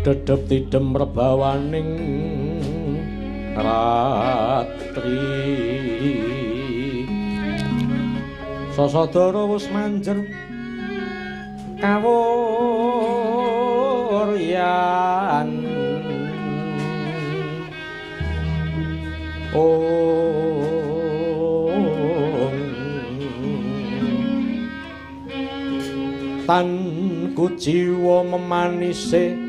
Dedep tidem rebawaning ratri Sasadara wis manjer kawuryan tan kujiwa memanise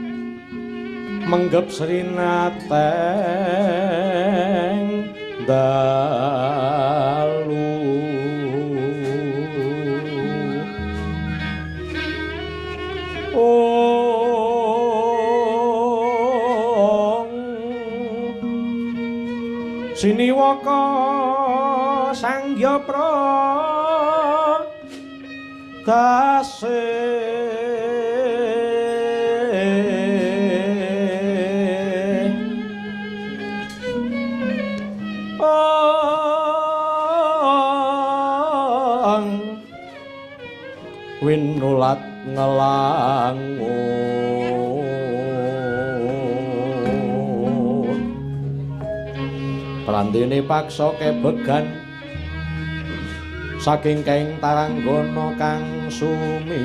menggep srinateng dalu siniwaka sangyapra tasih winulat ngelangun prandene paksa kebegan saking kaing taranggana kang sumiwi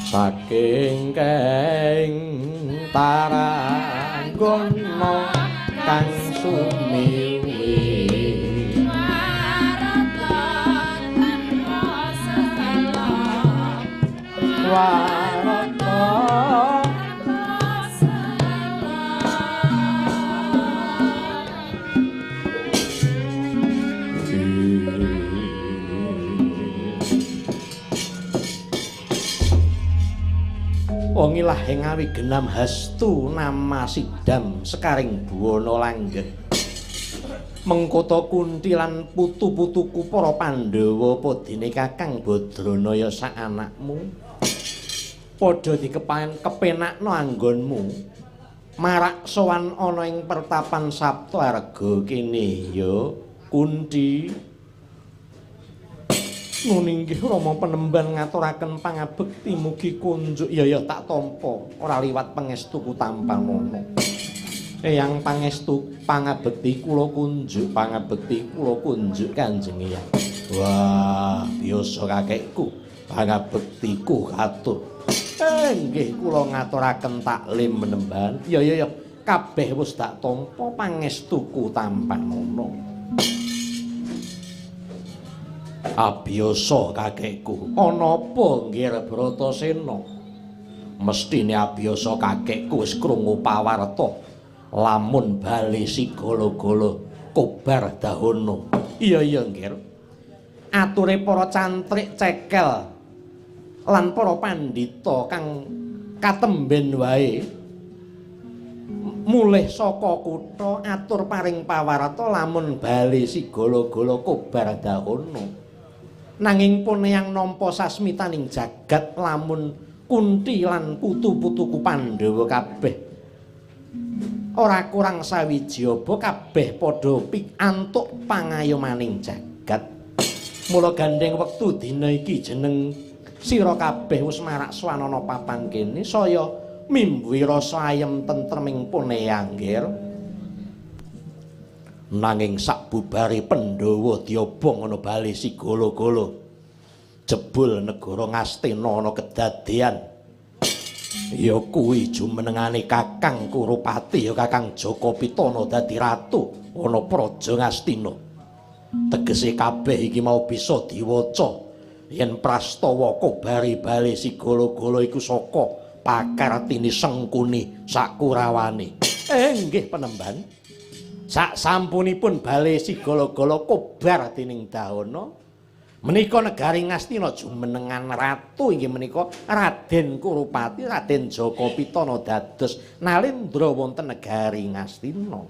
saking kaing taranggana kang sumiwi warata wong ilah ngawi genam hastu nama sidam sekaring buwana langgeng mengkota kunti lan putu-putuku para Pandhawa padine Kakang Badranaya sak anakmu padha kepenakno anggonmu marak sowan ana ing pertapan Saptaarga kene ya Kunti nuninggih Rama Penemban ngaturaken pangabekti mugi kunjuk ya tak tampa ora liwat pangestuku tampanono eyang pangestu pangabekti kula kunjuk Kanjeng Hyang wah biasa kakekku pangabektiku katur nggih kula ngaturaken taklim Penemban ya kabeh wis tak tampa pangestuku tampanono abiyasa kakekku ana apa nggih Bratasena mestine abiyasa kakekku wis krungu pawarta lamun bali sigala-gala kobar dahana iya nggih ature para cantrik cekel lan para pandhita kang katemben wae mulih saka kutha atur paring pawarta lamun bali sigala-gala kobar dahono. Nanging puneyang nampa sasmitaning jagat lamun Kunti lan putu-putuku Pandhawa kabeh ora kurang sawiji apa kabeh padha pikantuk pangayomaning jagat. Mula gandeng wektu dina iki jeneng sira kabeh wis marak swanana papan kene saya mimbuhi rasa ayem tentreming puneyang nggir. Nanging sakbubare Pandhawa diobong ana bali sigala-gala jebul negara Ngastina ana kedadean ya kuwi jumenengane Kakang Kurupati ya Kakang Jaka Pitana dadi ratu ana praja Ngastina. Tegese kabeh iki mau bisa diwaca yen prastawa kobari bali sigala-gala iku saka pakartini Sengkuni sakurawane. Nggih penemban. Sak sampunipun bali sigala-gala kobar dening Dahana menika negari Ngastina jumenengan ratu inggih menika Raden Kurupati Raden Jaka Pitana dados nalendra wonten negari Ngastina.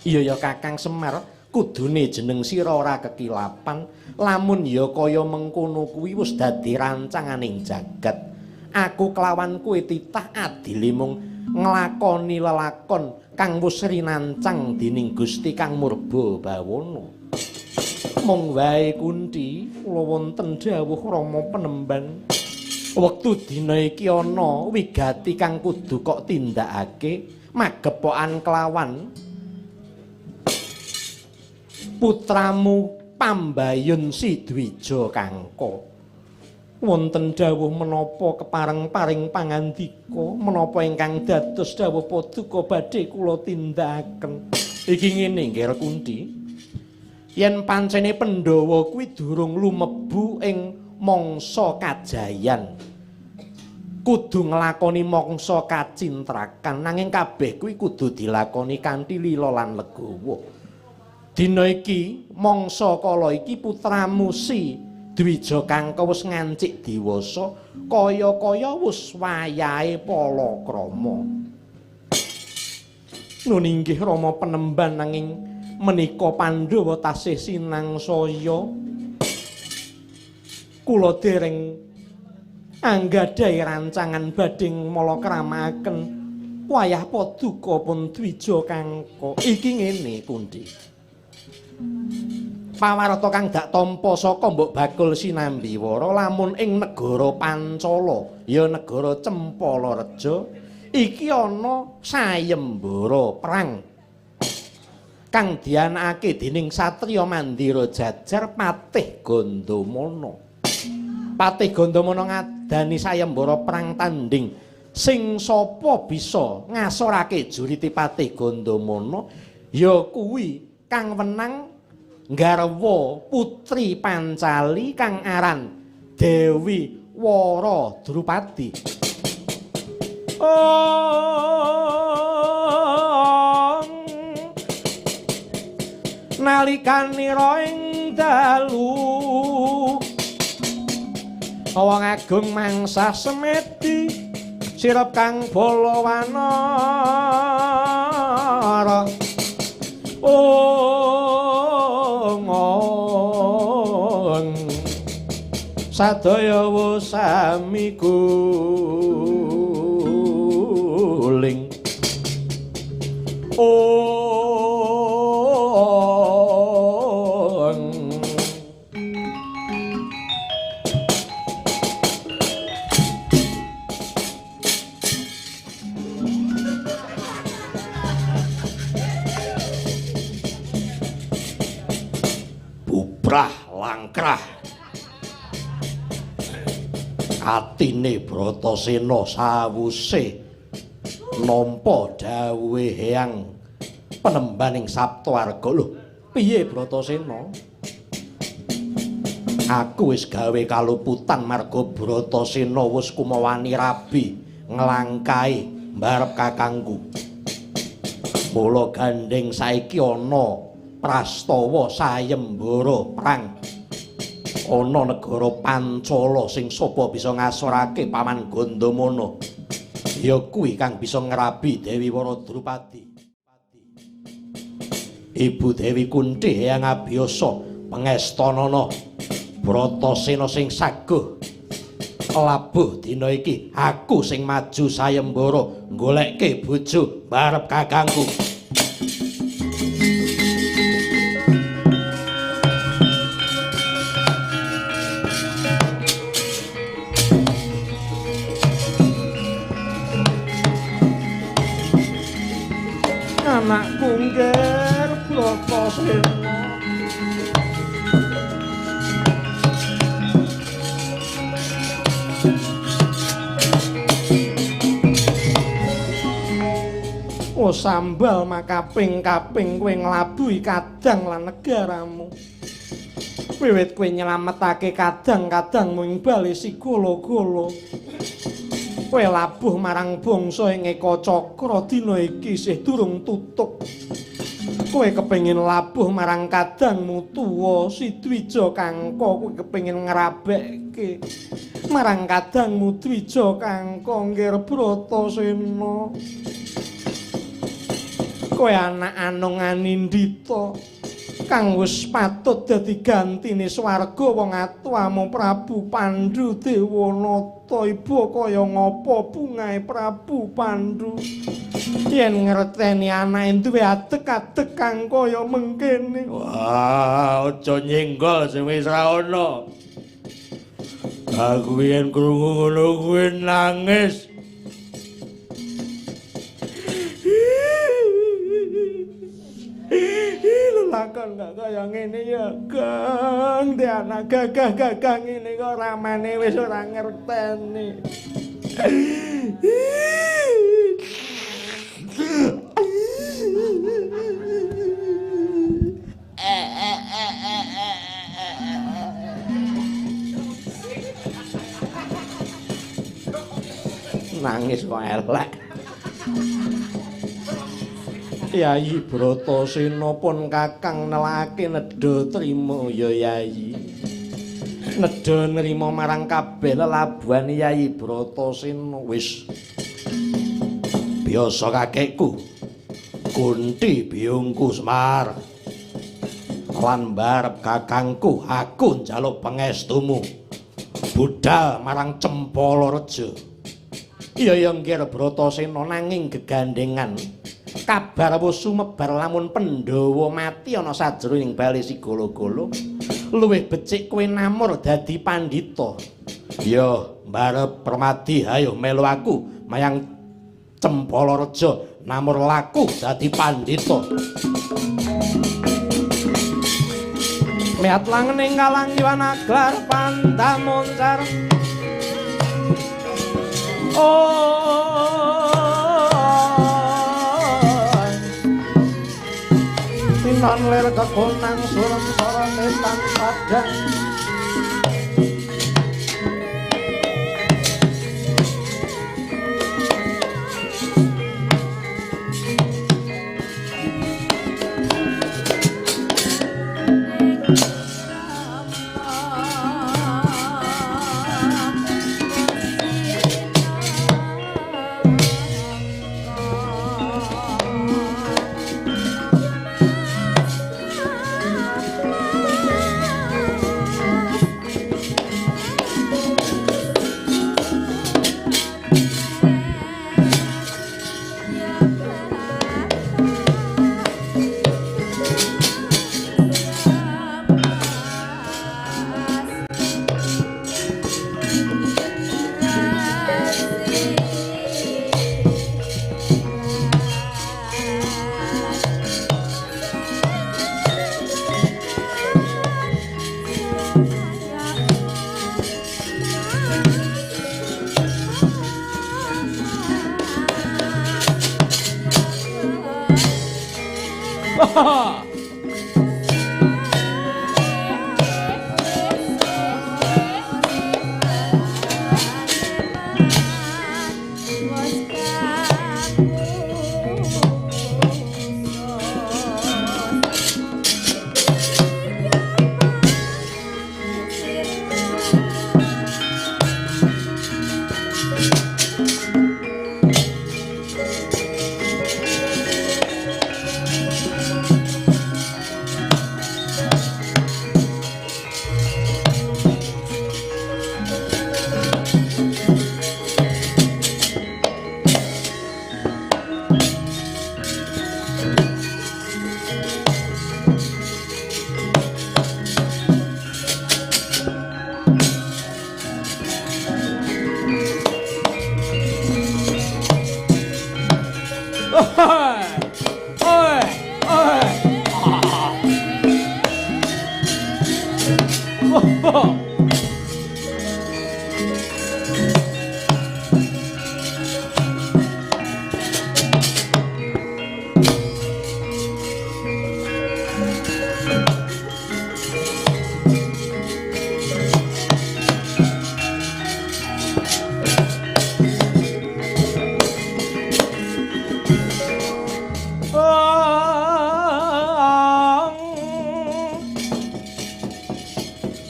Iya ya Kakang Semar, kudune jeneng sira ora kekilapan lamun ya kaya mengkono kuwi wis dadi rancanganing jagat. Aku kelawan kowe titah adile mung nglakoni lelakon kang wis rinancang dening Gusti Kang Murba Bawana. Mong wae Kunti kula wonten dawuh Rama Penemban. Wektu dina iki ana wigati kang kudu kok tindakake magepokan kelawan putramu Pambayun Sidwija Kangka. Wonten dawuh menapa kepareng-paring pangandika menapa ingkang dados dawuh paduka badhe kula tindakaken. Iki ngene nggih Kunti. Yen pancene Pandhawa kuwi durung lumebu ing mangsa kajayan kudu nglakoni mangsa kacintrakan nanging kabeh kuwi kudu dilakoni kanthi lila lan legawa. Dina iki mangsa kala iki putramu Si Dwija Kangka wis ngancik dewasa kaya-kaya wis wayahe palakrama. Nun inggih Rama Penemban nanging menika Pandhawa tasih sinangsaya kula dereng anggadhahi rancangan badhe malakramakaken wayah paduka pun Dwija Kangka. Iki ngene Kunti. Pawarta kang dak tampa saka Mbok Bakul Sinambiwara lamun ing negara Pancala ya negara Cempalareja iki ana sayembara perang kang dianakake dening satriya Mandira Jajar Patih Gandamana. Patih Gandamana ngadani sayembara perang tanding sing sapa bisa ngasorake jurite Patih Gandamana ya kuwi kang menang nggarwa putri Pancali kang aran Dewi Wara Drupadi. Nalikanira ing dalu wong agung mangsah semedi sirep kang balawanara sadaya sami guling bubrah langkrah atine Bratasena sawuse nampa dawuhe Hyang Penembaning Saptawarga. Lho, piye Bratasena? Aku wis gawe kaluputan marga Bratasena wis kumawani rabi nglangkahi mbarep kakangku. Mula gandeng saiki ana prastawa sayembara perang ana negara Pancala sing sapa bisa ngasorake Paman Gandamana. ya kuwi kang bisa ngrabi Dewi Waradrupadi. Ibu Dewi Kunthi yang abiyasa pengestanana Bratasena sing saguh labuh dina iki aku sing maju sayembara goleke bojo barep kakangku. Anakku ngger Bratasena sambal makaping-kaping kowe nglabuhi kadang lan negaramu. Wiwit kowe nyelametake kadang-kadangmu ing bali sigala-gala. Kowe labuh marang bangsa ing Eka Cakra dina iki isih durung tutuk. Kowe kepengin labuh marang kadangmu tuwa Sidwija Kangka, kowe kepengin ngrabekke marang kadangmu Dwija Kangka ngger Bratasena. Kowe anak Anung Anindita kang wis patut dadi gantine swarga wong atuwamu Prabu Pandhu Dewanata. Ibu kaya ngapa bungahe Prabu Pandhu yen ngerteni anake duwe adeg-adeg kang kaya mengkene. Wah, aja nyenggol sing wis ra ana. Aku yen krungu ngono kuwi nangis. Lakon gak kaya ngene ya, Kang. Di anak gagah-gagah ngene kok ramane wis ora ngerteni. Nangis kok elek. Yayi Bratasena pun kakang nelake nedha trima ya Yayi. Nedha nrimo marang kabeh lelabuhan Yayi Bratasena. Wis biasa kakekku Kunthi biungku Semar lan barep kakangku aku njaluk pangestumu budal marang Cempala Reja. Iya ya ngger Bratasena nanging gegandengan kabar wis sumebar lamun Pandhawa mati ana sajroning bali sigala-gala luwih becik kowe namur dadi pandhita. Ya mbarep Permadi ayo melu aku mayang Cempala Reja namur laku dadi pandhita. Meat langening kalang yuwanaglar pandamoncar. Sinan lir kekonang surem sorone tan padang.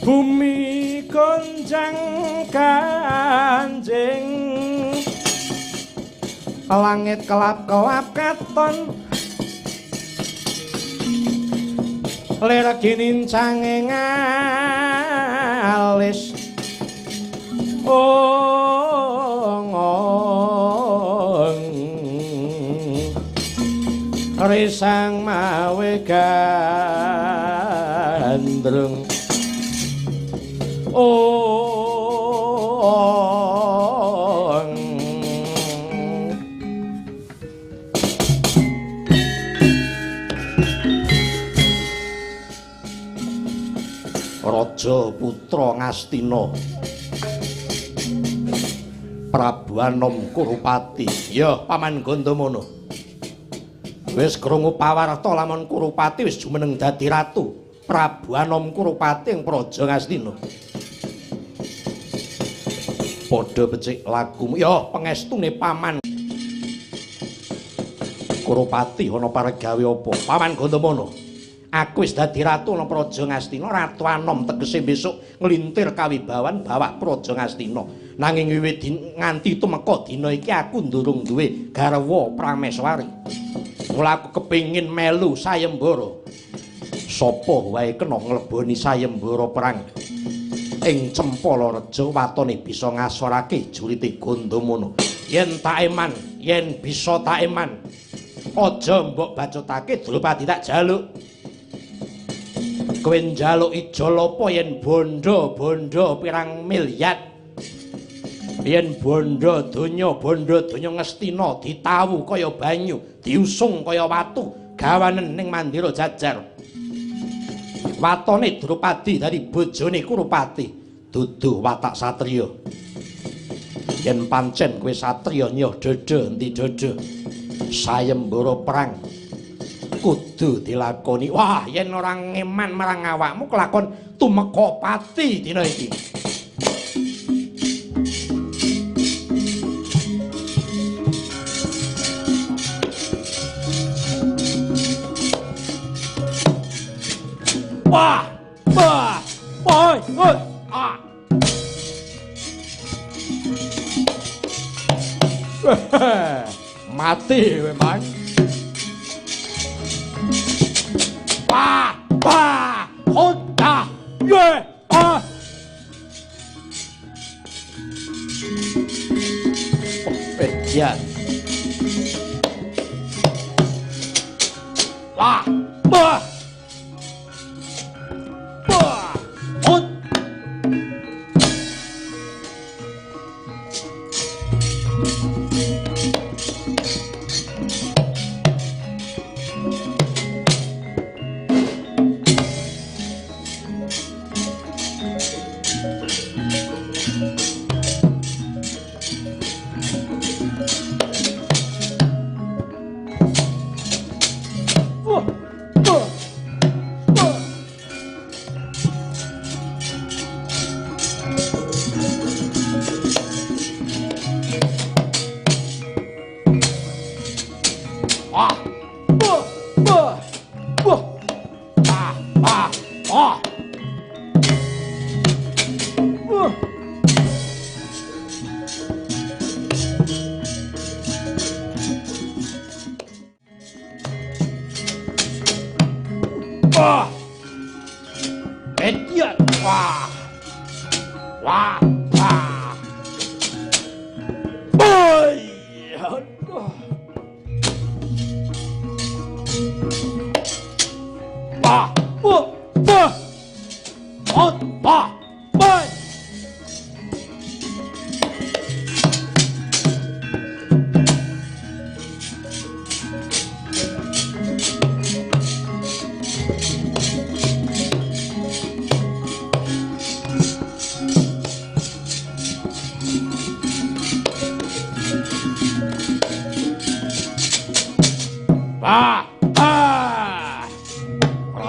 Bumi gonjang kanjing langit kelap-kelap katon lerginin cange ngalis risang mawe gandrung Raja putra Ngastina Prabu Anom Kurupati. Ya Paman Gandamana, wis krungu pawarta lamun Kurupati wis jumeneng dadi ratu. Prabu Anom Kurupati ing Praja Ngastina. Padha becik lakumu. Ya pangestune Paman Kurupati ana paregawe apa? Paman Gandamana, aku wis dadi ratu ana Praja Ngastina. Ratu Anom tegese besok nglintir kawibawan bawah Praja Ngastina. Nanging wiwit nganti tumeka dina iki aku ndurung duwe garwa prameswari. Mula aku kepingin melu sayembara. Sapa wae kena ngleboni sayembara perang ing Cempala Reja watone bisa ngasorake jurite Gandamana. Yen tak eman, yen bisa tak eman, aja mbok bacotake Drupadi tak jaluk. Kowe njaluk ijolapa yen bondo-bondo pirang miliar. Yen bondo donya Ngastina ditawu kaya banyu, diusung kaya watu, gawanen ning Mandira Jajar. Watone Drupadi dadi bojone Kurupati, dudu watak satriya. Yen pancen kowe satriya nyoh dada endi dada, sayembara perang kudu dilakoni. Wah, yen ora ngeman marang awakmu kelakon tumeka pati dina iki. Wah, wah, oi, oi, ah. Mati kowe, Man. Wah, wah, honda, ye, ah. Pejan. Wah, wah. Ora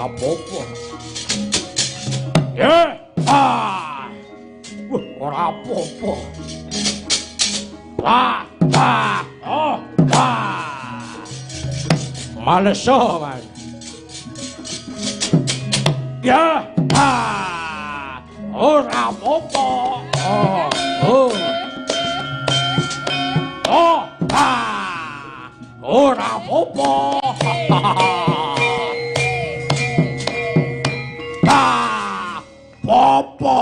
apa-apa. Ya. Ora apa-apa. Maleso, Mas. Ya. Ora apa-apa. Ora apa-apa. Apa?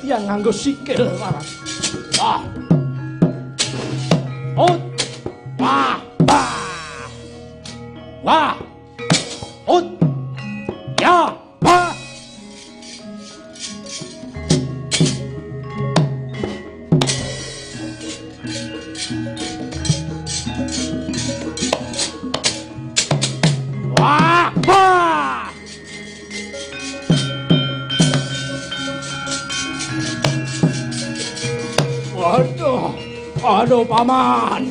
Yang nganggo sikil marang. Ya, Aduh, paman.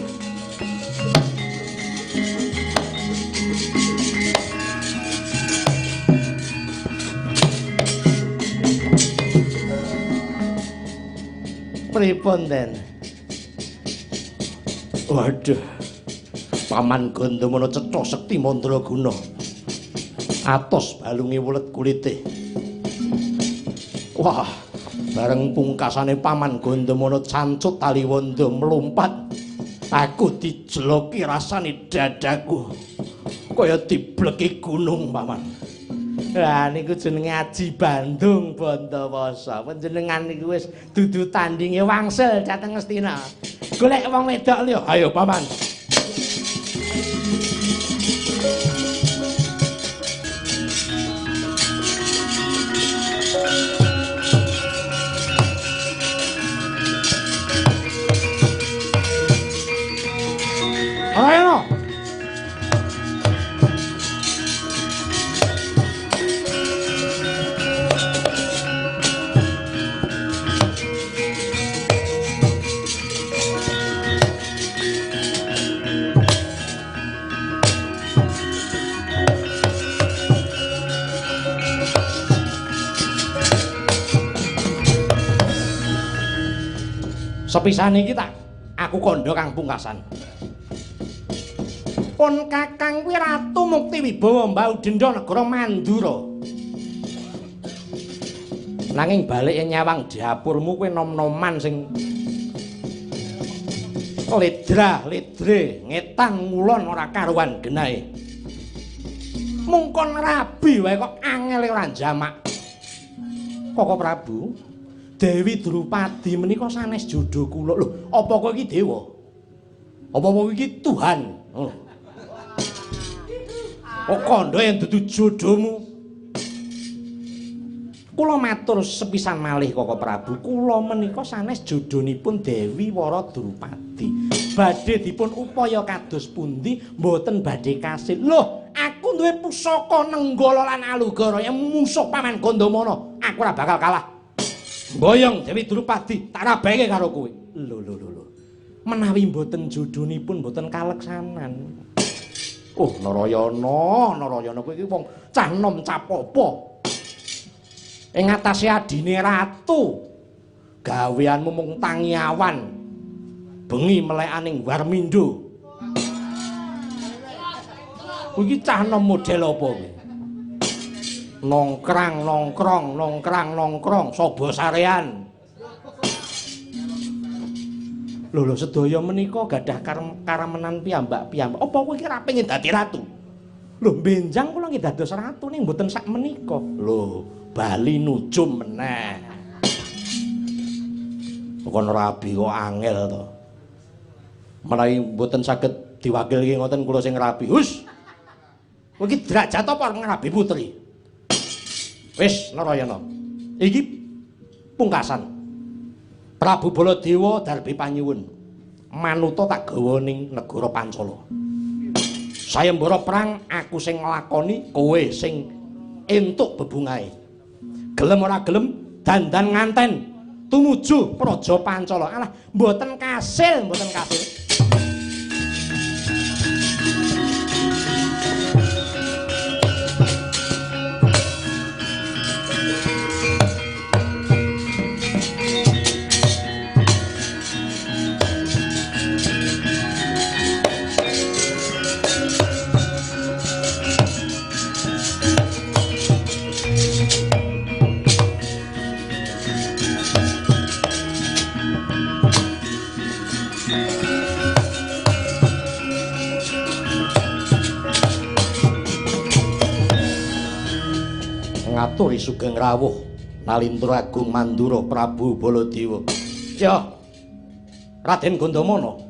Pripun den? Waduh. Paman Gandamana cetha sekti mandraguna. Atos balunge wulet kulite. Wah, bareng pungkasane Paman Gandamana cancut taliwondo mlumpat. Aku dijloki rasane dadaku. Kaya dibleki gunung, Paman. Lah niku jenenge Aji Bandung Bandawasa. Panjenengan niku wis dudu tandinge wangsul dhateng Ngastina. Golek wong wedok liya. Ayo, Paman. Ayo. Sepisane iki tak aku kandha kang pungkasan. Pun kakang kuwi Ratu Mukti Wibawa Mbau Denda negara Mandura. Nanging balike nyawang dapurmu kuwi nom-noman sing ledra-ledre, ngetan ngulon ora karuan genahe. Mungkon rabi wae kok angel ora jamak. Koko Prabu, Dewi Drupadi menika sanes jodho kula. Lho, apa kowe iki dewa? Apa kowe iki Tuhan? Kok kandha yen dudu jodhomu? Kula matur sepisan malih Koko Prabu, kula menika sanes jodhonipun Dewi Wara Drupadi. Badhe dipun upaya kados pundi mboten badhe kasil. Loh, aku duwe pusaka Nenggala lan Alugara yang musuh Paman Gandamana. Aku ora bakal kalah. Boyong Dewi Drupadi tak rabeke karo kowe. Lho. Menawi mboten jodhonipun mboten kaleksanan. Oh, Narayana kowe iki wong cah nom capopo. Ing ngatasé adine ratu. Gaweanmu mung tangi awan. Bengi melekaning Warmindo. Kowe iki cah nom model apa kowe? Nongkrang, sobo sarean. Lho sedaya menika gadah karamenan piyambak. Apa kowe iki ra pengin dadi ratu? Lho benjang kula nggih dados ratu ning mboten sak menika. Lho, bali nujum meneh. Kon rabi kok angel to. Menawi mboten saged diwakilke ngoten kula sing rabi. Hus. Kowe iki derajat apa ngrabi putri? Wis Narayana. Iki pungkasan. Prabu Baladewa darbi panyuwun. Manuta tak gawa ning negara Pancala. Sayembara perang aku sing nglakoni, kowe sing entuk bebungahe. Gelem ora gelem dandan nganten tumuju Praja Pancala. Alah, mboten kasil, mboten kasil. Ngaturi sugeng rawuh Nalindra Agung Mandura Prabu Baladewa. Ya Raden Gandamana,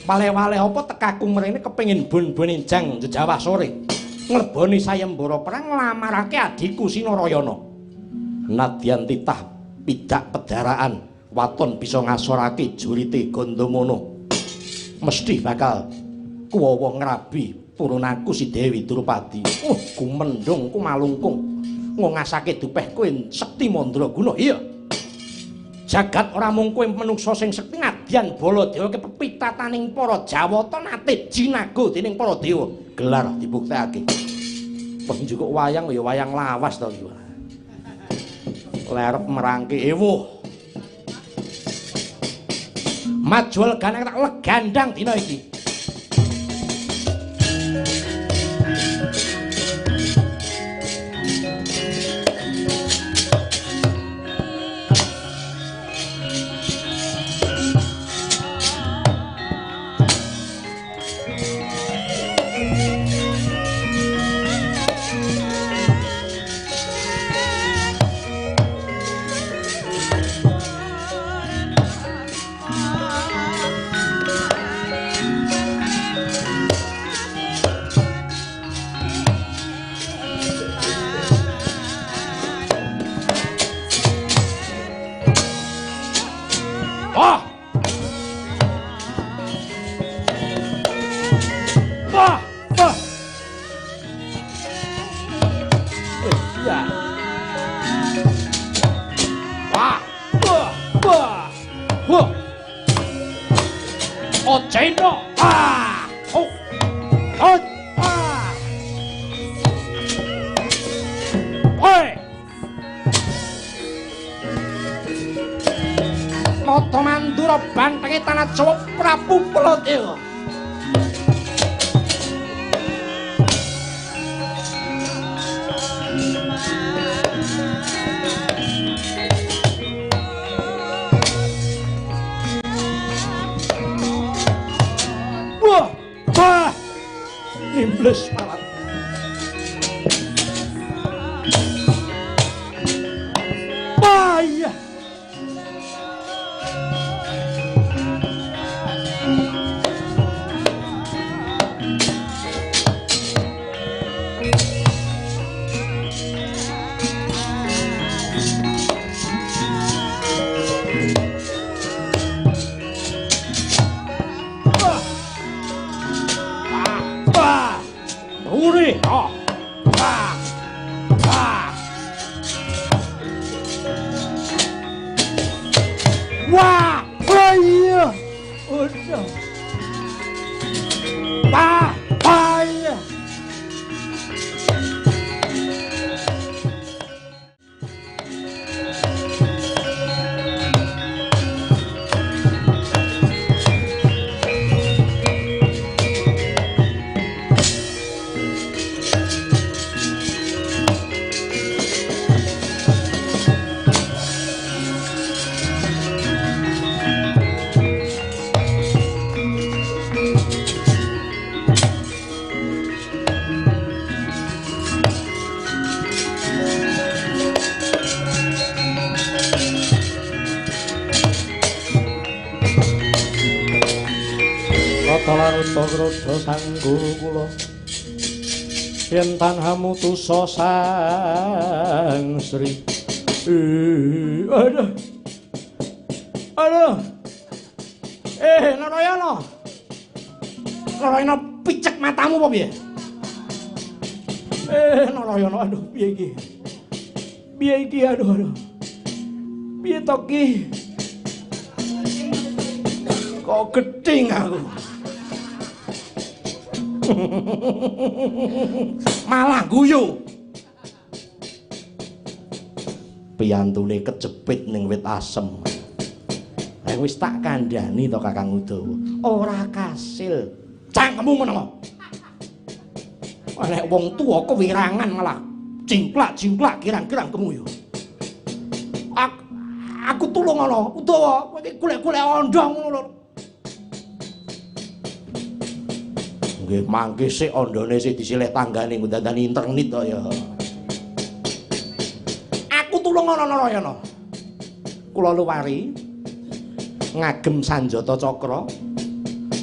wale-wale apa tekaku mrene kepengin bun-bun enjang jejawah sore ngleboni sayembara perang nglamarake adiku Sinarayana. Nadyan titah pidak pedaraan waton bisa ngasorake jurite Gandamana, mesti bakal kuwawa ngrabi purunaku si Dewi Drupadi. Ku mendung, ku malungkung ngongasake dupeh kowe sekti mandraguna. Iya, jagat ora mung kowe manungsa sing sekti, nadyan Baladewa kepepitataning para Jawata nate jinaga dening para dewa. Gelar dibuktekake. Penjukuk wayang ya wayang lawas to iki. Lerep merangke ewuh. Majual ganang tak legandang dina iki. Nata Mandura bantenge tanah Jawa Prabu Baladewa. Wah, wah, iblis malah. Bahaya. Kalaruta sangguru kula yen tanhamu tusa sang Sri. Aduh. Aduh. Narayana. Narayana picek matamu apa piye? Narayana, aduh piye iki? Piye iki aduh. Piye to ki? Kok gedeng aku. Malah guyu. Piyantune kejepit ning wit asem. Wis tak kandhani to Kakang Udawa. Ora kasil. Cangkemmu menapa? Nek wong tuwa kewirangan malah jingklak-jingklak kirang-kirang kemuyu. Aku tulung ana, Udawa, kowe iki golek-golek ondong ngono. Nggih, mangke sik ondone sik disilih tanggane ngundandani internet to ya. Aku tulung ana Narayana. Kula luwari ngagem sanjata cakra.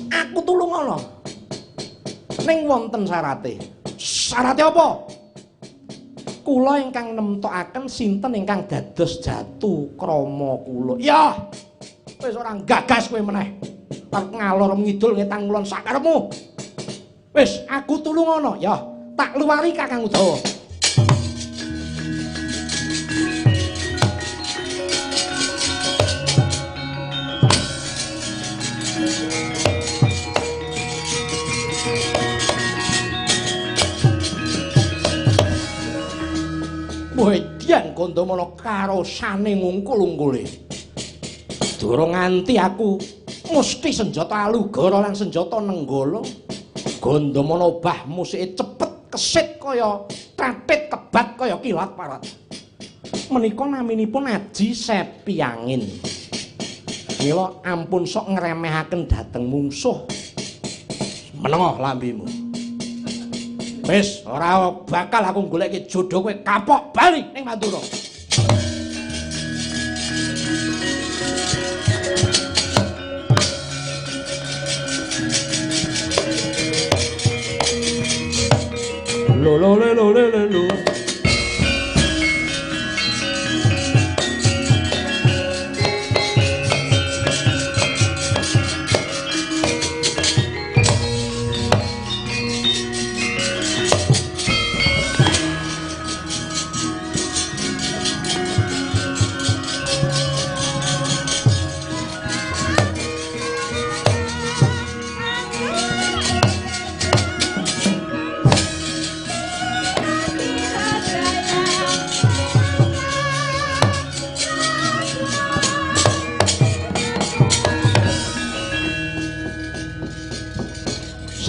Aku tulung ana. Ning wonten syarate. Syarate apa? Kula ingkang nemtokaken sinten ingkang dados jatu krama kula. Ya. Wis ora gagas kowe meneh. Arep ngalor ngidul ngetang kulon sakarepmu. Wis, aku tulung ana. Ya, tak luwari Kakang Udawa. Wedyan Gandamana karo sane ngungkul-ungkule. Durung nganti aku musti senjata alugara lan senjata nenggala. Gandamana obah musike cepet kesit kaya trapit kebat kaya kilat parat. Menika naminipun Aji Sepi Angin. Mila ampun sok ngremehaken dhateng mungsuh. Menengo lambemu. Wis ora bakal aku goleki jodoh kowe kapok bali ning Mandura. Lo lo le lo le le lo.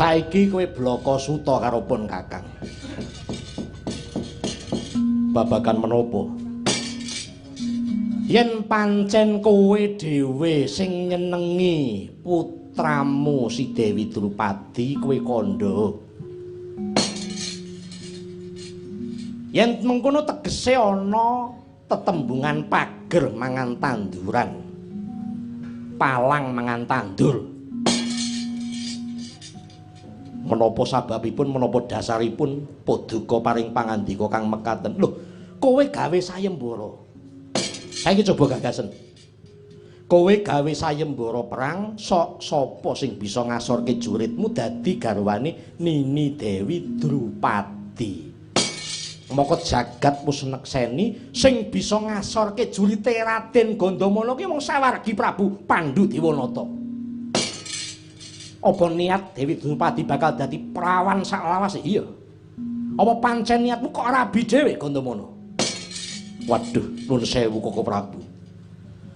Saiki kowe blaka suta karo pun Kakang. Babagan menapa? Yen pancen kowe dhewe sing nyenengi putramu si Dewi Drupadi kowe kandha. Yen mengkono tegese ana tetembungan pager mangan tanduran. Palang mangan tandur. Menapa sababipun menapa dasaripun Paduka paring pangandika kang mekaten. Lho, kowe gawe sayembara. Saiki coba gagasen. Kowe gawe sayembara perang, sok sapa sing bisa ngasorke juritmu dadi garwane Nini Dewi Drupadi. Maka jagat musnekseni sing bisa ngasorke jurite Raden Gandamana ki mung sawargi Prabu Pandhu Dewanata. Apa niat Dewi Drupadi bakal dadi prawan sak lawase? Iya. Apa pancen niatmu kok rabi dhewe Gandamana? Waduh, nuwun sewu Koko Prabu.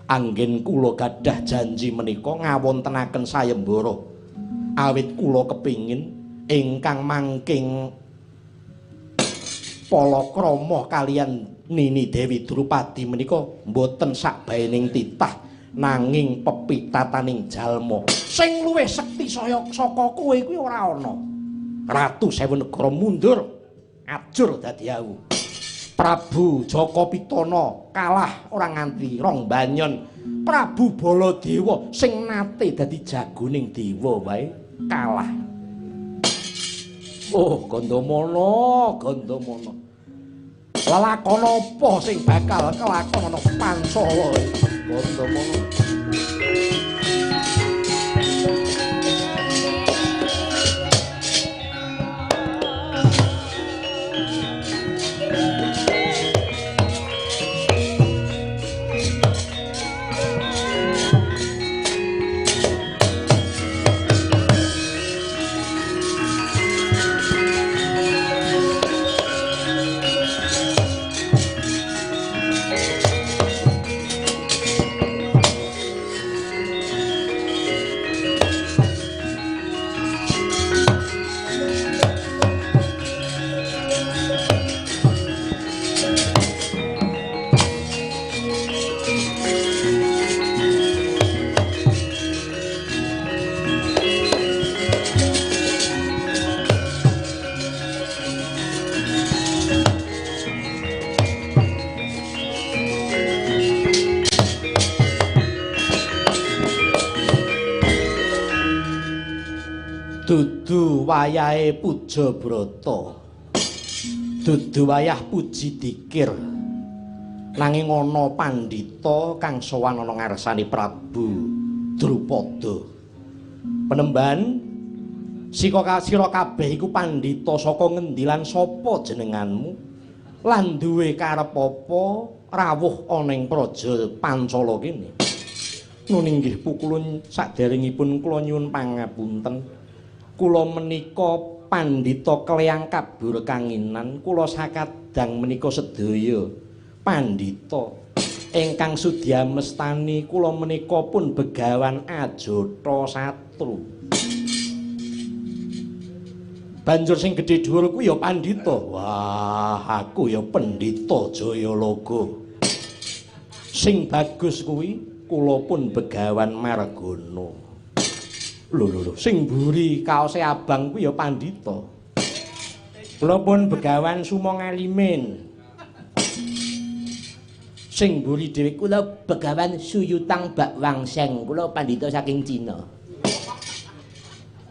Anggen kula gadah janji menika ngawontenaken sayembara. Awit kula kepingin ingkang mangking palakrama kaliyan Nini Dewi Drupadi menika mboten sakbaening titah nanging pepitataning jalma. Sing luwih sekti saka kowe kuwi ora ana. Ratu Sewu Negara mundur, ajur dadi awu. Prabu Jaka Pitana kalah ora nganti rong banyon. Prabu Baladewa sing nate dadi jagoning dewa wae kalah. Oh, Gandamana, Gandamana. Lelakon apa sing bakal kelakon ana Pancala? Gandamana. Dudu wayahe puja brata, dudu wayah puji dikir, nanging ana pandhita kang sowan ana ngarsane Prabu Drupada. Penemban sira kabeh iku pandhita saka ngendi lan sapa jenenganmu lan duwe karep apa rawuh ana ing praja Pancala kene? Nun inggih pukulun saderengipun kula nyuwun pangapunten. Kula menika pandhita Kleyang Kabur Kanginan, kula sakadang menika sedaya pandhita ingkang sudya mestani kula menika pun begawan Ajata Satru. Banjur sing gedhe dhuwur kuwi ya pandhita. Wah, aku ya Pendhita Jayalaga. Sing bagus kuwi kula pun begawan Margana. Lho, sing mburi kaose abang kuwi ya pandhita. Kula pun begawan Sumangalimin. Sing mburi dhewe kula begawan Suyutang Bakwangseng. Kula pandhita saking Cina.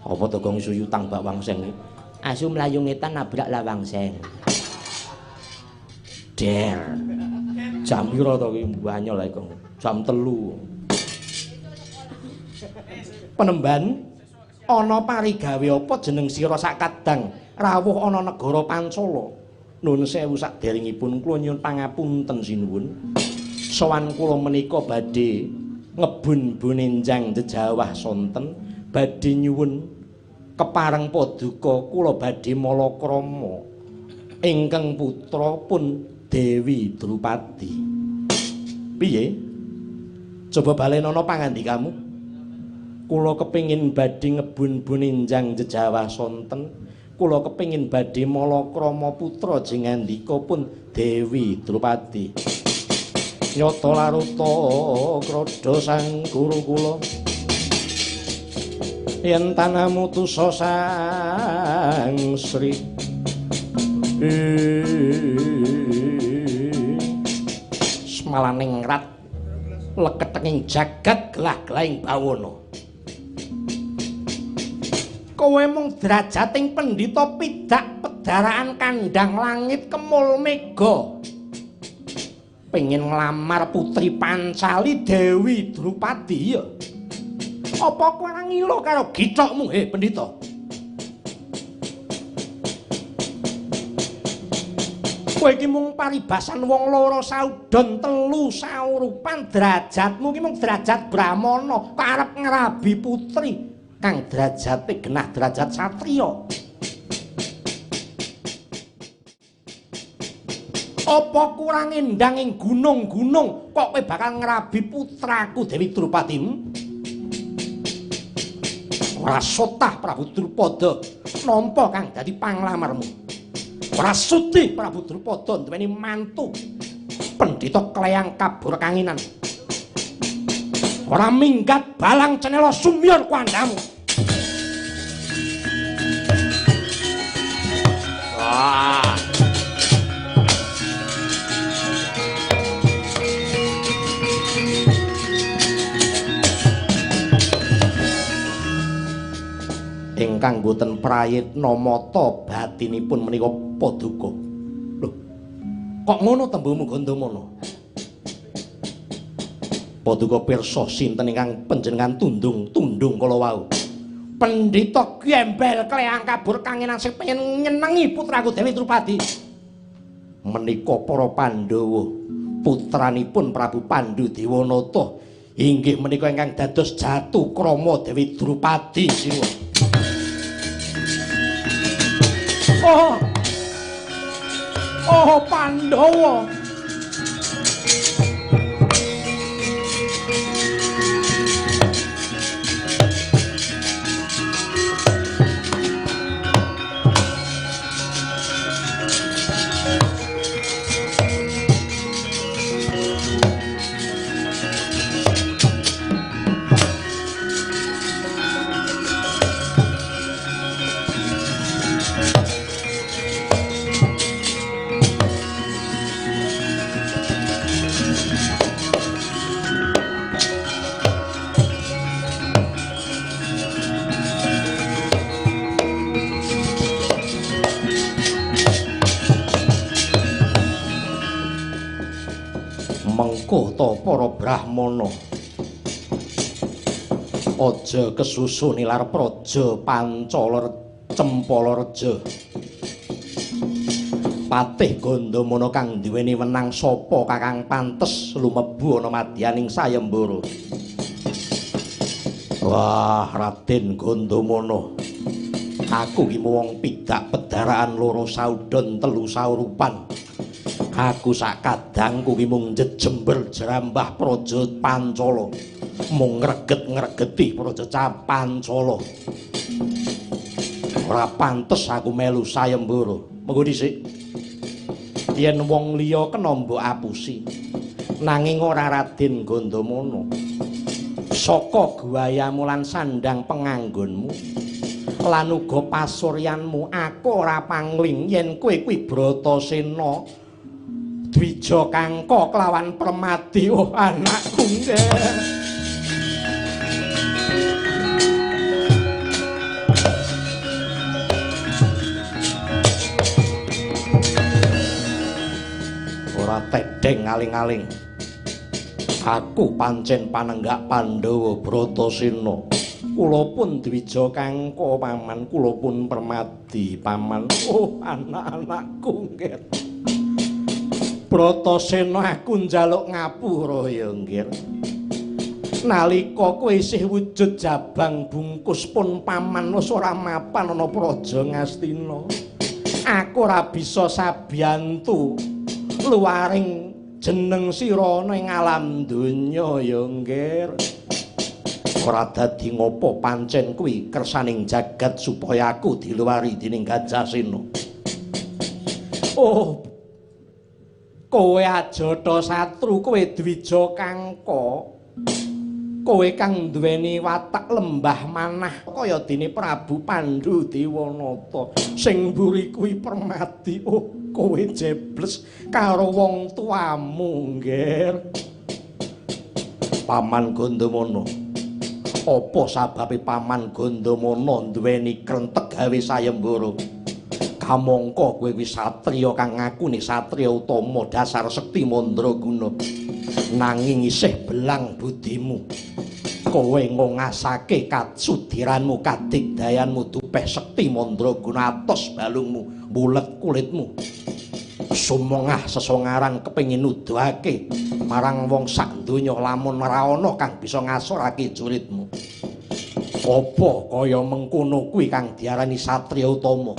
Apa to gong Suyutang Bakwangseng? Asu mlayu ngetan nabrak Lawangseng. Der. Jam pira to kuwi mbanyol ae kong? Jam 3. Penemban ana parigawe apa jeneng sira sakadang rawuh ana negara Pancala? Nuwun sewu saderengipun kula nyuwun pangapunten sinuwun. Sowan kula menika badhe ngebun bunenjang jejawah sonten badhe nyuwun kepareng paduka kula badhe malakrama ingkang putra pun Dewi Drupadi. Piye? Coba balenana pangandikamu. Kula kepingin badhe ngebun-bun enjang jejawah sonten. Kula kepingin badhe malakrama putra jengandika pun Dewi Drupadi. Nyata laruta krodha sang guru kula. Yen tanamu tusa sang Sri. Semalaning rat leketenging jagat gelah-gelahing bawana. Kowe mung drajating pendhita pidak pedaraan kandhang langit kemul mega. Pengin nglamar putri Pancali Dewi Drupadi ya. Apa kowe ora ngilo karo githokmu pendhita? Kowe iki mung paribasan wong loro saudon telu saurupan, derajatmu iki mung derajat brahmana karep ngrabi putri kang derajate genah derajat satriya. Apa kurang endang ing gunung-gunung kok kowe bakal ngrabi putraku Dewi Drupadi? Ora sotah Prabu Drupada nampa kang dadi panglamarmu. Ora sudi Prabu Drupada duweni mantu Pendhita Kleyang Kabur Kanginan. Ora minggat balang cenela sumyon kuandamu. Wah. Ingkang boten prayitna mata batinipun menika paduka. Lho, kok ngono tembungmu Gandamana? Paduka pirsa sinten ingkang panjenengan tundung kala wau. Pendhita Gembel Kleang Kabur kangenan sing pengen nyenengi putraku Dewi Drupadi. Menika para Pandhawa, putranipun Prabu Pandhu Dewanata inggih menika ingkang dados jatu krama Dewi Drupadi sinuwun. Oh Pandhawa. Mengko ta para brahmana aja kesusu nilar praja Pancala Cempalareja. Patih Gandamana kang duweni wenang sapa kakang pantes lumebu ana madyaning sayembara. Wah, Raden Gandamana, aku ki wong pidak pedaraan loro saudon telu saurupan. Aku sak kadangku ki mung jejember jerambah praja Pancala, mung ngreget-ngregeti praja Pancala. Ora pantes aku melu sayembara. Mengko dhisik yen wong liya kena mbok apusi, nanging ora Raden Gandamana. Saka guayamu lan sandang penganggonmu lan uga pasuryanmu aku ora pangling yen kowe kuwi Bratasena Dwija Kangka kelawan Permadi. Oh anakku nggih. Ora tedeng aling-aling. Aku pancen panenggak Pandhawa Bratasena. Kula pun Dwija Kangka paman, kula pun Permadi paman. Oh anak-anakku nggih. Bratasena aku njaluk ngapura ya nggih. Nalika kowe isih wujud jabang bungkus pun paman wis ora mapan ana Praja Ngastina. Aku ora bisa sabiyantu luaring jeneng sira ana ing alam donya ya nggih. Ora dadi ngopo pancen kuwi kersaning jagat supaya aku diluwari dening Gajasena. Oh, kowe Ajata Satru, kowe Dwija Kangka, kowe kang duweni watak lembah manah kaya dene Prabu Pandhu Dewanata sing mburi kuwi Permadi. Oh, kowe jebles karo wong tuamu nggih. Paman Gandamana, apa sababe Paman Gandamana duweni krentek gawe sayembara? Kamangka kowe wis satriya kang ngakune satriya utama dasar sekti mandraguna, nanging isih belang budimu. Kowe ngongasake kasudiranmu, kadigdayanmu dupeh sekti mandraguna, atos balungmu, bulet kulitmu. Sumengah sesongaran kepengin nuduhake marang wong sak donya lamun ora ana kang bisa ngasorake juritmu. Apa kaya mengkono kuwi kang diarani satriya utama?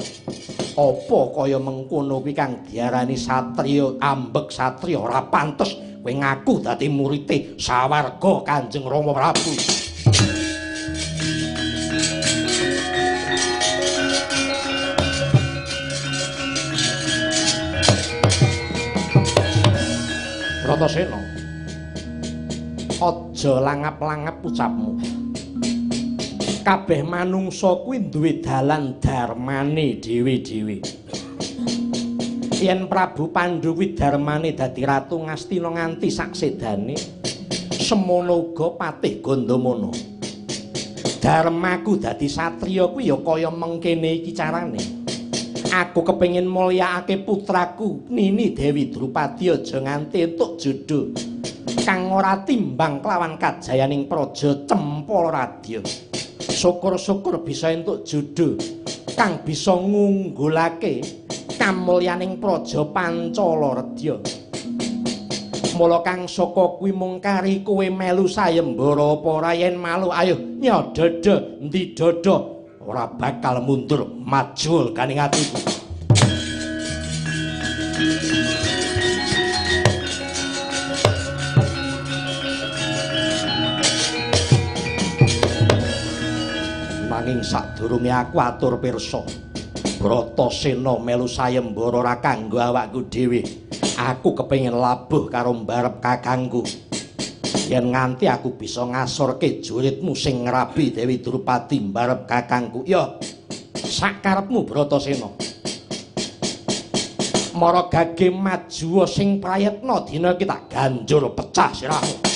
Apa kaya mengkono kuwi kang diarani satriya ambek satriya ora pantes kowe ngaku dadi murite sawarga Kanjeng Rama Prabu? Bratasena, aja langap-langap ucapmu. Kabeh manungsa kuwi duwe dalan darmane dhewe-dhewe. Yen Prabu Pandhu kuwi darmane dadi Ratu Ngastina nganti saksedane, semono uga Patih Gandamana. Darmaku dadi satriya kuwi ya kaya mengkene iki carane. Aku kepengin mulyakake putraku Nini Dewi Drupadi aja nganti entuk jodoh kang ora timbang kelawan kajayaning praja Cempala Radya. Syukur-syukur bisa entuk judul kang bisa ngunggulake kamulyaning praja Pancala Redya. Mula kang saka kuwi mung kari kowe melu sayembara apa ora yen malu ayo nyodada endi dada ora bakal mundur maju kaning atiku. Nanging sadurunge aku atur pirsa Bratasena melu sayembara ora kanggo awakku dhewe. Aku kepengin labuh karo mbarep kakangku. Yen nganti aku bisa ngasorke juritmu sing ngrabi Dewi Drupadi mbarep kakangku, ya sakarepmu Bratasena. Mara gage maju sing prayitna dina iki tak ganjur pecah sirahmu.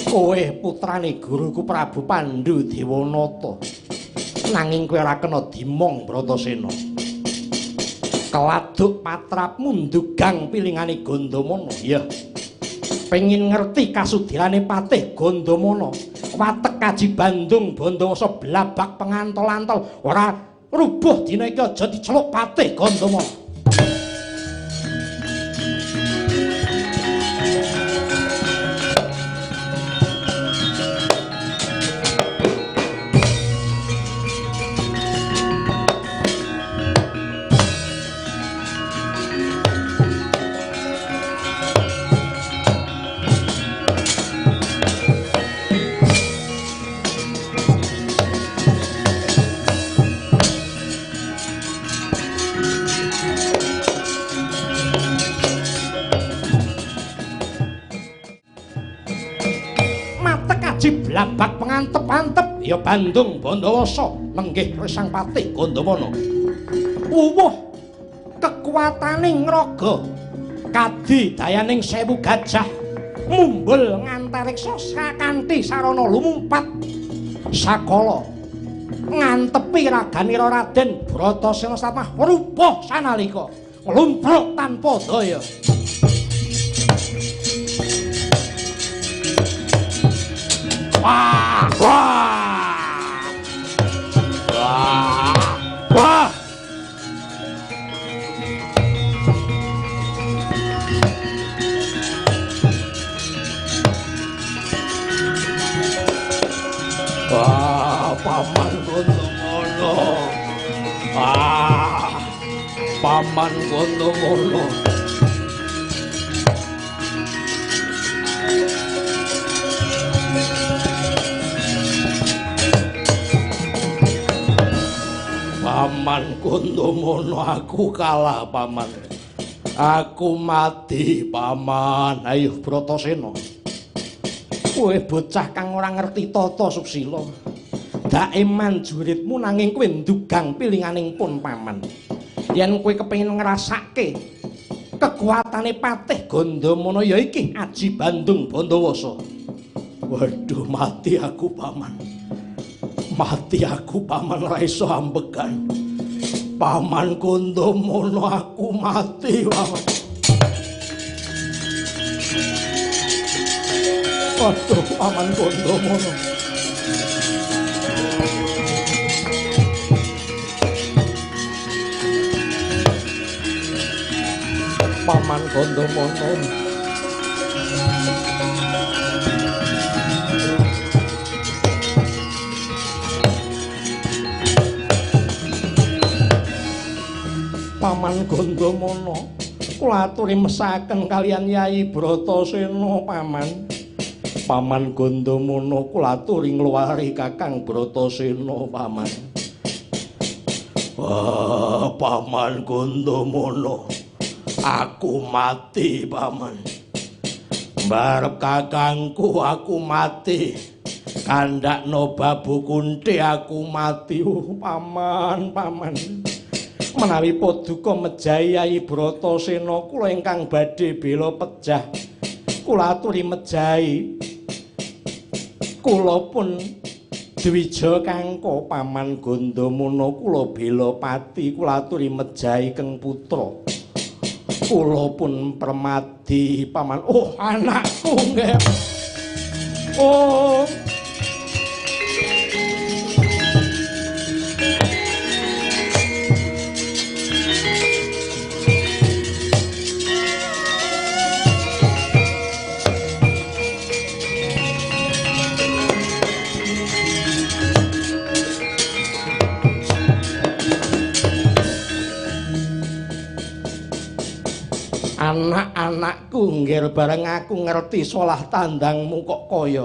Kowe putrane guruku Prabu Pandhu Dewanata. Nanging kowe ora kena dimong Bratasena. Keladuk patrapmu ndugang pilingane Gandamana. Ya. Pengin ngerti kasudirane Patih Gandamana. Watek Kaji Bandung Bandawasa blabak pengantol-antol. Ora rubuh dina iki aja diceluk Patih Gandamana. Blabak pengantep-antep ya Bandung Bandawasa nenggih Resang Patih Gandamana. Uwuh kekuwataning raga kadidayaning 1000 gajah mumbul ngantariksa sakanthi sarana lumumpat sakala ngantepi raganira Raden Bratasena samah rubuh sanalika lumpruk tanpa daya. Wah, wah, wah, wah. Wah, Paman Gandamana. Ah, Paman Gandamana. Paman Gandamana, aku kalah Paman. Aku mati Paman. Ayo Bratasena. Kowe bocah kang ora ngerti tata susila. Daeman juritmu nanging kowe ndugang pilinganing pun paman. Yen kowe kepengin ngrasake kekuatane Patih Gandamana ya iki Aji Bandung Bandawasa. Waduh, mati aku paman. Mati aku paman ora iso ambekan. Paman Gandamana aku mati paman. Waduh, paman Gandamana. Paman Gandamana. Paman Gandamana, kula aturi mesaken kalian Yai Bratasena paman. Paman Gandamana kula aturi ngluwari Kakang Bratasena paman. Wah, Paman Gandamana, aku mati paman. Mbarep kakangku aku mati. Kandakno Babu Kunthi aku mati. Paman, paman. Menawi paduka mejahi Yai Bratasena kula ingkang badhe bela pejah. Kula aturi mejahi. Kula pun Dwija Kangka Paman Gandamana kula bela pati kula aturi mejahi Keng Putra. Kula pun permadi paman. Oh, anakku nggih. Oh. Anak-anakku nggih bareng aku ngerti solah tandangmu kok kaya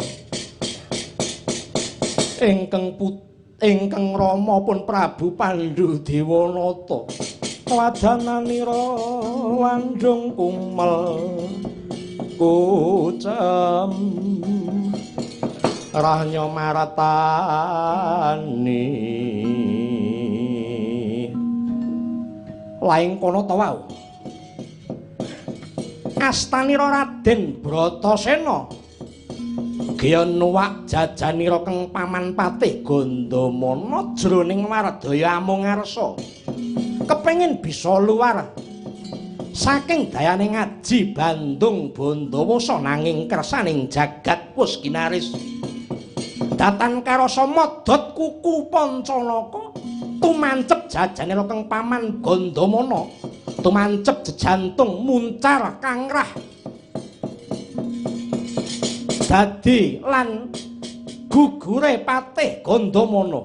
ingkang Rama pun Prabu Pandhu Dewanata wadananira landung kumel kucem rahnya maratani laing kono ta wau astanira Raden Bratasena Gya nuwak jajanira Keng Paman Patih Gandamana jroning Wardaya Amongarsa kepengin bisa luar saking dayaning Aji Bandung Bandawasa nanging kersaning jagat wis ginaris datan karasa modot kuku Pancanaka tumancep jajanira Keng Paman Gandamana tumancep jejantung muncar kangrah dadi lan gugure Patih Gandamana.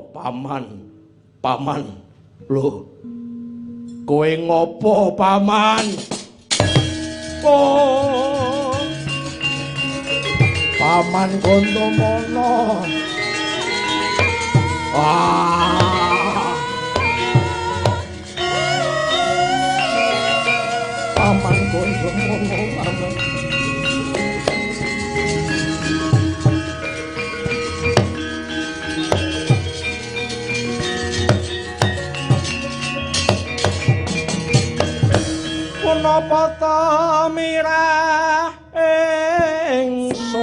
Paman lho kowe ngopo paman? Oh Paman Gandamana. Paman Gandamana paman. Punapa ta mirah ingsun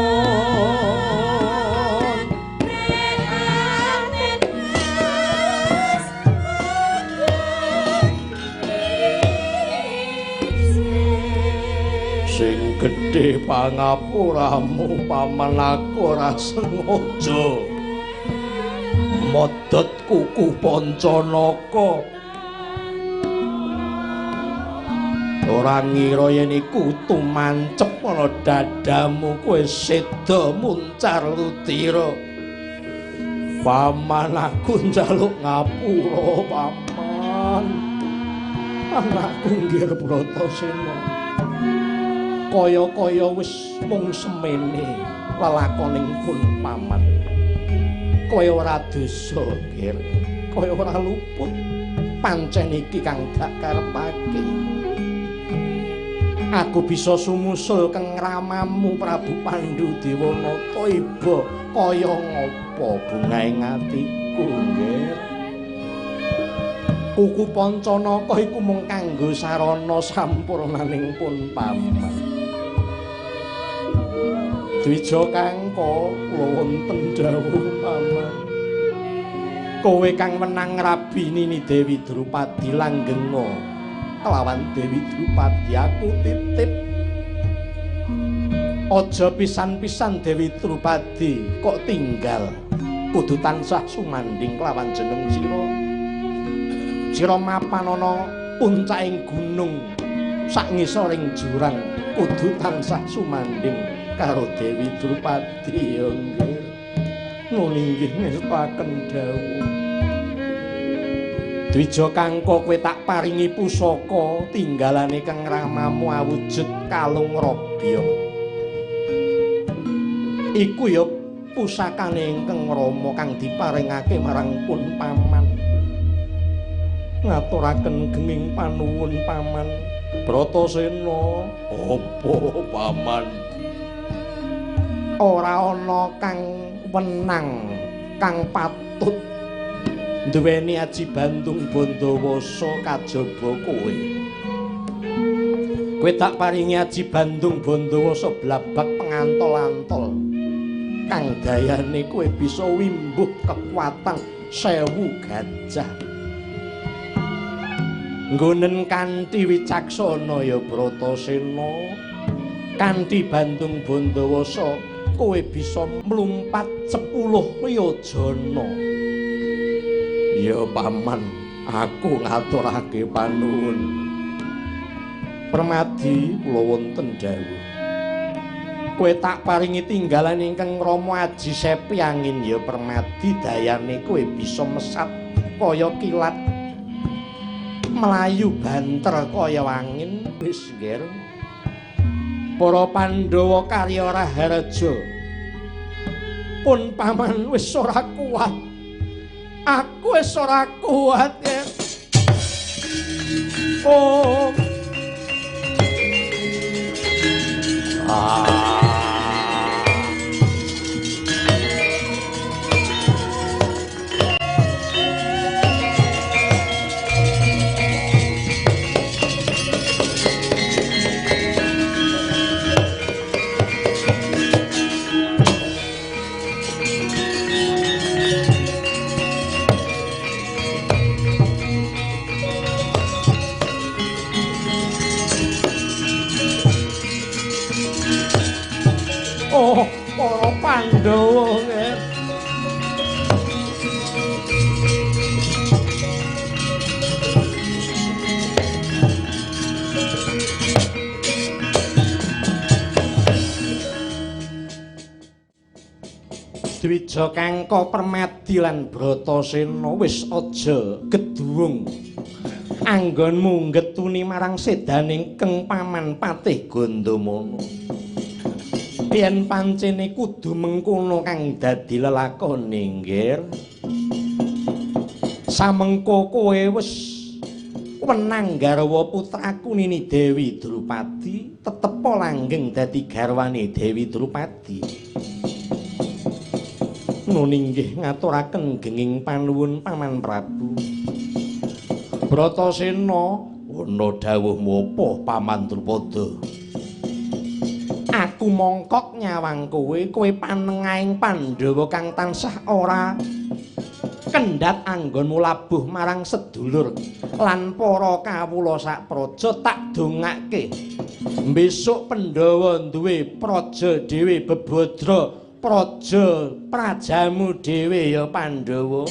sing gedhe pangapuramu paman aku ora sengaja modot kuku Pancanaka ora ngira yen iku tumancep ana dadamu kowe seda muncar lutira paman aku njaluk ngapura paman anakku nggih Bratasena kaya-kaya wis mung semene lelakoning pun paman kaya ora dosa nggih kaya ora luput pancen iki kang dak karepake aku bisa sumusul keng ramamu Prabu Pandhudewanata iba kaya ngapa bungaing atiku nggih. Kuku Pancanaka iku mung kanggo sarana sampurnaning pun paman. Dwija Kangka kula wonten dawuh paman. Kowe kang menang rabini Dewi Drupadi langgenga kelawan Dewi Drupadi aku titip aja pisan-pisan Dewi Drupadi kok tinggal kudu tansah sumandhing kelawan jeneng sira mapan ana puncaking gunung sak ngisoring jurang kudu tansah sumandhing karo Dewi Drupadi ya nggih ngono inggih ngestaken dawuh. Dwija Kangka kowe tak paringi pusaka tinggalane kang ramamu awujud kalung robya. Iku ya pusakane ingkang Rama kang diparingake marang pun paman. Ngaturaken genging panuwun paman. Bratasena, apa paman? Ora ana kang wenang kang patut duweni Aji Bandung Bandawasa kajaba kowe. Kowe tak paringi Aji Bandung Bandawasa blabak pengantol-antol kang dayane kowe bisa wimbuh kekuatan 1000 gajah. Nggonen kanthi wicaksana ya Bratasena, kanthi Bandung Bandawasa kowe bisa mlumpat 10 yojana. Ya paman, aku ngaturake panuwun. Permadi kula wonten dawuh. Kowe tak paringi tinggalan ingkang Rama Aji Sepi angin ya Permadi dayane kowe bisa mesat kaya kilat. Melayu banter kaya angin wis nggih. Para Pandhawa karya Raharja pun paman wis ora kuat. Aku wis ora kuat ya. Oh. Oh, para Pandhawa nggih. Dwija Kangka Permadi lan Bratasena wis aja geduwung. Anggonmu ngetuni marang sedaning keng paman Patih Gandamana. Yen pancene kudu mengkono kang dadi lelakone nggih. Samengko kowe wis wenang garwa putraku Nini Dewi Drupadi, tetep langgeng dadi garwane Dewi Drupadi. Nun inggih ngaturaken genging panuwun Paman Prabu. Bratasena, ana dawuhmu apa Paman Drupada? Aku mongkok nyawang kowe panengahing Pandhawa kang tansah ora kendhat anggonmu labuh marang sedulur lan para kawula sak praja tak dongake. Besok Pandhawa duwe praja dhewe bebodra, praja prajamu dhewe ya Pandhawa.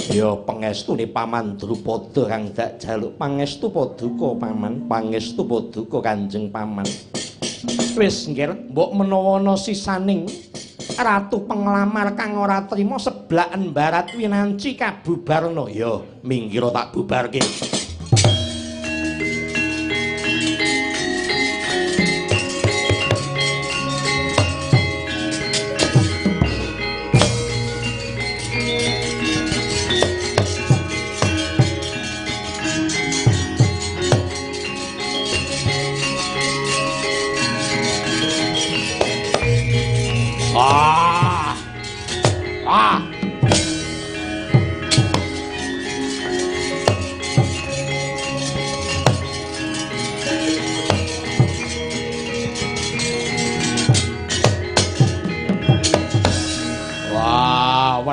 Ya pangestune Paman Drupada kang dak jaluk pangestu paduka Paman, pangestu paduka Kanjeng Paman. Wis nggih, mbok menawa ana sisaning ratu penglamar kang ora trima seblaken barat winanci kabubarna ya minggir tak bubarke.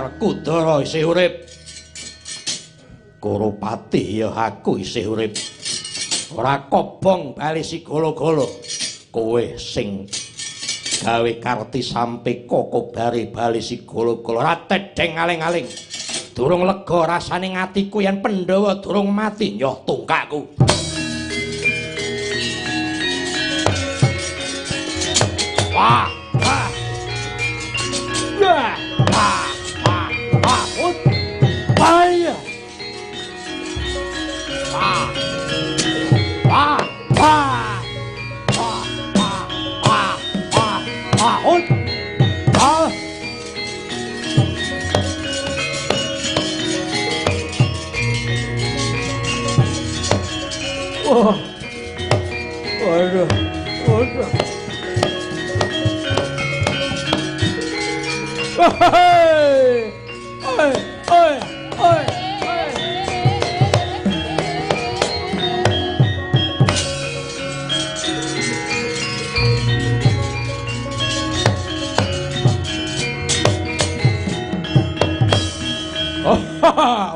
Werkudara isih urip. Kurupati ya aku isih urip. Ora kobong bali sigala-gala. Kowe sing gawe karti sampe koko bari sigala-gala ora tedheng aling-aling. Durung lega rasane ngatiku yen Pandhawa durung mati nyoh tungkakku. Wah, wah. Wah, wah, wah, wah. Bahaya. Wah. Wah, wah. Wah, wah, wah, wah, wah. Wah. Wah. Waduh. Waduh. Oi! Oi! Oi! Oi!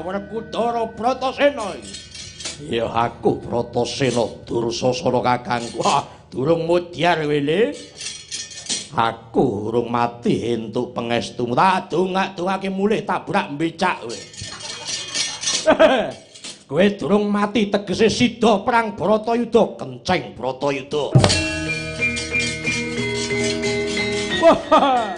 Werkudara Bratasena. Ya aku Bratasena Dursasana kakangku. Durung mudyar wele. Aku urung mati entuk pangestumu. Tak dongak-dongake mulih tabrak mbecak kowe. Kowe durung mati tegese sida perang Bratayuda, kenceng Bratayuda. Wah.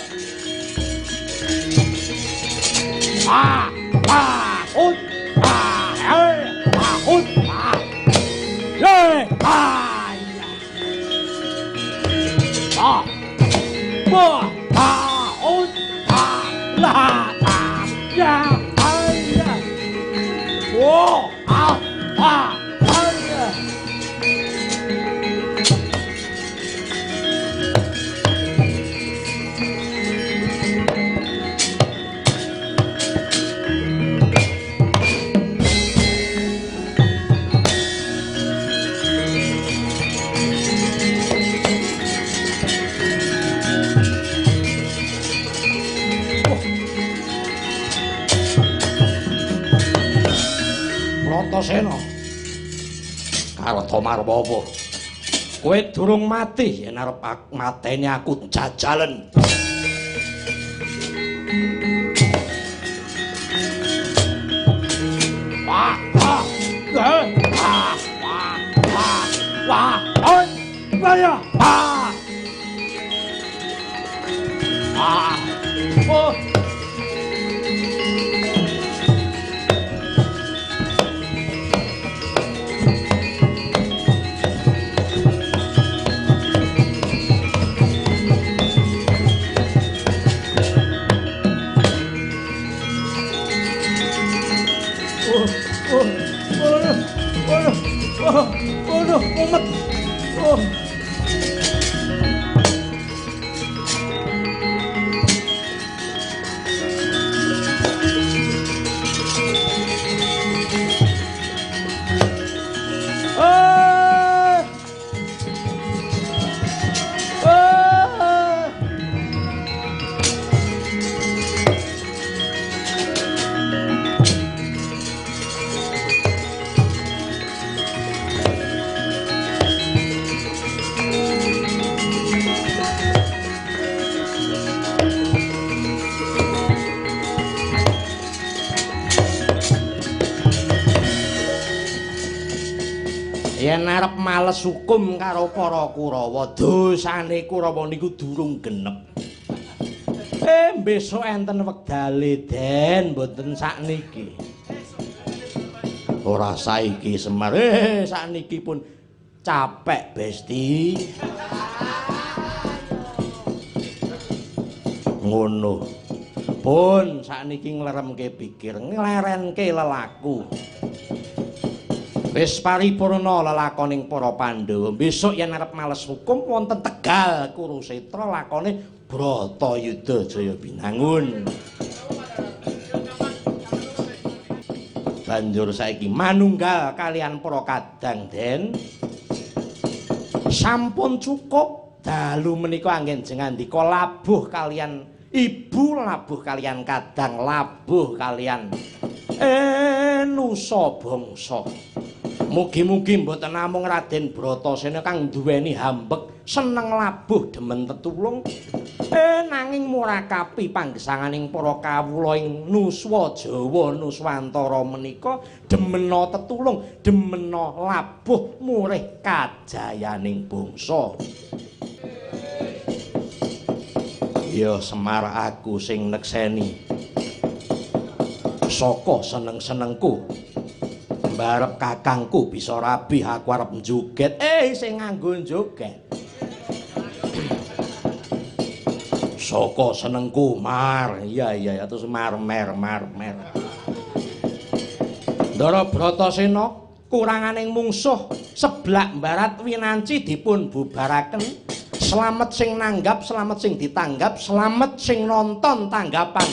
Ah, ah, ut, ah, ut, ah. Ah. Wah, ut, la, ya, ya. Wah, ya. Bratasena Kartamarwawa, kowe durung mati yen arep mateni aku jajalen. Wah, wah, wah, wah, wah, wah, wah, ya, wah, wah, oh. Waduh, umat. Oh. Yen arep males hukum karo para Kurawa, dosane Kurawa niku durung genep. Besok enten wektale Den, mboten sakniki. Ora saiki Semar, sakniki pun capek Besti. Ngono. Pun sakniki ngleremke pikir, nglerenke lelaku. Wis paripurna lelakoning para Pandhawa. Besok yen arep males hukum wonten Tegal Kurusetra lakone Bratayuda Jaya Binangun. Banjur saiki manunggal kalian para kadang Den. Sampun cukup dalu menika anggen jeng andika labuh kalian ibu labuh kalian kadang labuh kalian nusa bangsa. Mugi-mugi mboten namung Raden Bratasena kang duweni hambek seneng labuh demen tetulung nanging murakapi panggesanganing para kawula ing Nuswa Jawa Nuswantara menika demena tetulung demena labuh murih kajayaning bangsa. Ya Semar aku sing nekseni saka seneng-senengku barep kakangku bisa rabi aku arep njoget sing nganggo njoget saka senengku mar iya terus mar Ndara Bratasena kuranganing mungsuh seblak barat winanci dipun bubaraken slamet sing nanggap slamet sing ditanggap slamet sing nonton tanggapan